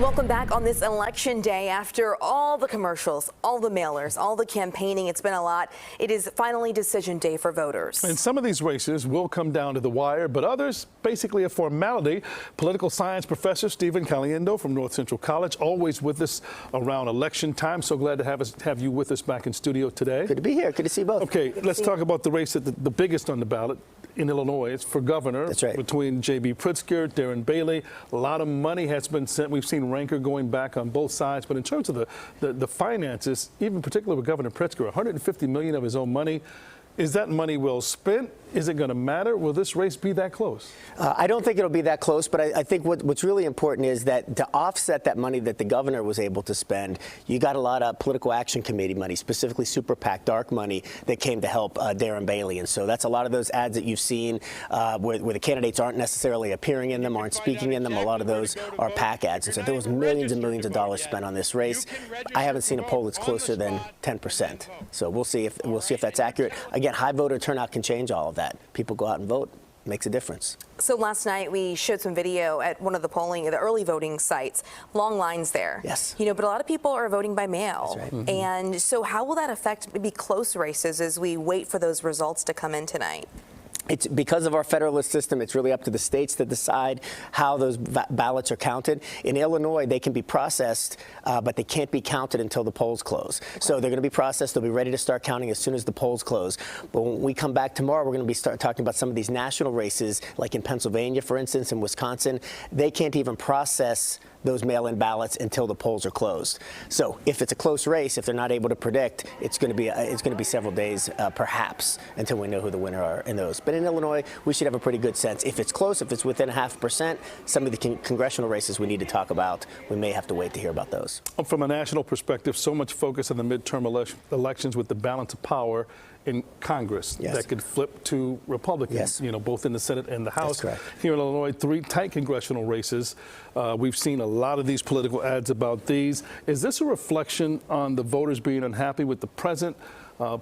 Welcome back on this election day. After all the commercials, all the mailers, all the campaigning, it's been a lot. It is finally decision day for voters. And some of these races will come down to the wire, but others basically a formality. Political science professor Stephen Caliendo from North Central College, always with us around election time. So glad to have you with us back in studio today. Good to be here. Good to see both. Okay, let's talk about the race that the biggest on the ballot in Illinois. It's for governor. That's right. Between J.B. Pritzker, Darren Bailey. A lot of money has been sent. We've seen rancor going back on both sides. But in terms of the finances, even particularly with Governor Pritzker, $150 million of his own money. Is that money well spent? Is it going to matter? Will this race be that close? I don't think it'll be that close, but I think what's really important is that to offset that money that the governor was able to spend, you got a lot of political action committee money, specifically super PAC dark money that came to help Darren Bailey. And so that's a lot of those ads that you've seen where the candidates aren't necessarily appearing in them, aren't speaking in them. A lot of those are PAC ads. And so there was millions and millions of dollars spent on this race. I haven't seen a poll that's closer than 10%. So we'll see if that's accurate. Again, high voter turnout can change all of that. People go out and vote. Makes a difference. So last night we showed some video at one of the early voting sites. Long lines there. Yes. You know, but a lot of people are voting by mail. That's right. And so how will that affect maybe close races as we wait for those results to come in tonight? It's because of our federalist system. It's really up to the states to decide how those ballots are counted. In Illinois, they can be processed, but they can't be counted until the polls close. So they're going to be processed. They'll be ready to start counting as soon as the polls close. But when we come back tomorrow, we're going to be talking about some of these national races, like in Pennsylvania, for instance, in Wisconsin. They can't even process those mail-in ballots until the polls are closed. So if it's a close race, if they're not able to predict, it's going to be several days, perhaps, until we know who the winner are in those. But in Illinois, we should have a pretty good sense. If it's close, if it's within 0.5%, some of the congressional races we need to talk about, we may have to wait to hear about those. From a national perspective, so much focus on the midterm elections with the balance of power in Congress that could flip to Republicans, you know, both in the Senate and the House. Here in Illinois, 3 tight congressional races. We've seen a lot of these political ads about these. Is this a reflection on the voters being unhappy with the present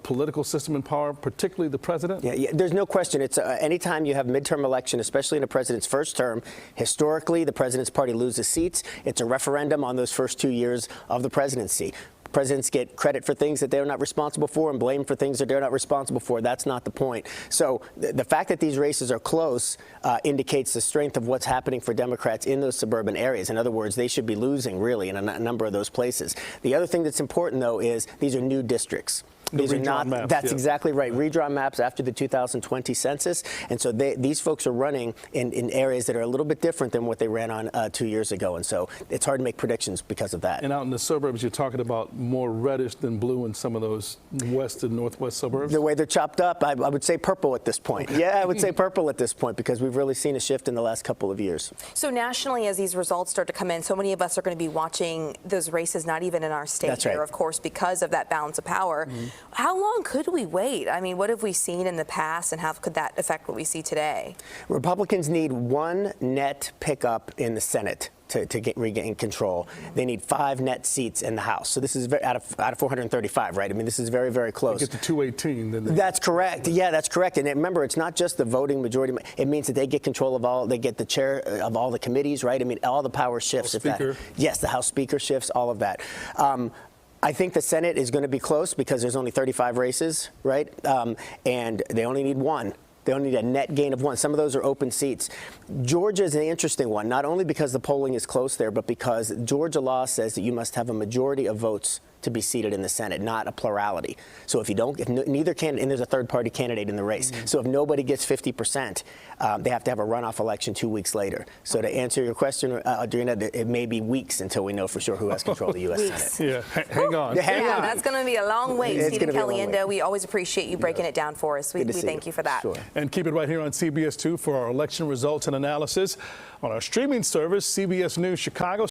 political system in power, particularly the president? Yeah, there's no question. It's anytime you have midterm election, especially in a president's first term, historically the president's party loses seats. It's a referendum on those first 2 years of the presidency. Presidents get credit for things that they're not responsible for and blamed for things that they're not responsible for. That's not the point. So the fact that these races are close indicates the strength of what's happening for Democrats in those suburban areas. In other words, they should be losing, really, in a number of those places. The other thing that's important, though, is these are new districts. These are not. Maps, that's exactly right. Redrawn maps after the 2020 census, and so these folks are running in areas that are a little bit different than what they ran on 2 years ago, and so it's hard to make predictions because of that. And out in the suburbs, you're talking about more reddish than blue in some of those west and northwest suburbs. The way they're chopped up, I would say purple at this point. Yeah, I would say purple at this point because we've really seen a shift in the last couple of years. So nationally, as these results start to come in, so many of us are going to be watching those races, not even in our state here, of course, because of that balance of power. How long could we wait? I mean, what have we seen in the past, and how could that affect what we see today? Republicans need 1 net pickup in the Senate to regain control. They need 5 net seats in the House. So this is out of 435, right? I mean, this is very, very close. Get to 218. Then that's correct. Yeah, that's correct. And remember, it's not just the voting majority. It means that they get control of all. They get the chair of all the committees, right? I mean, all the power shifts. Yes, the House Speaker shifts. All of that. I think the Senate is going to be close because there's only 35 races, right? And they only need 1. They only need a net gain of 1. Some of those are open seats. Georgia is an interesting one, not only because the polling is close there, but because Georgia law says that you must have a majority of votes to be seated in the Senate, not a plurality. So if neither candidate, and there's a third-party candidate in the race, so if nobody gets 50%, they have to have a runoff election 2 weeks later. So to answer your question, Adriana, it may be weeks until we know for sure who has control of the U.S. Senate. Yeah, hang on. Yeah, that's going to be a long wait. Stephen Caliendo, we always appreciate you breaking it down for us. We thank you for that. Sure. And keep it right here on CBS 2 for our election results and analysis on our streaming service, CBS News Chicago.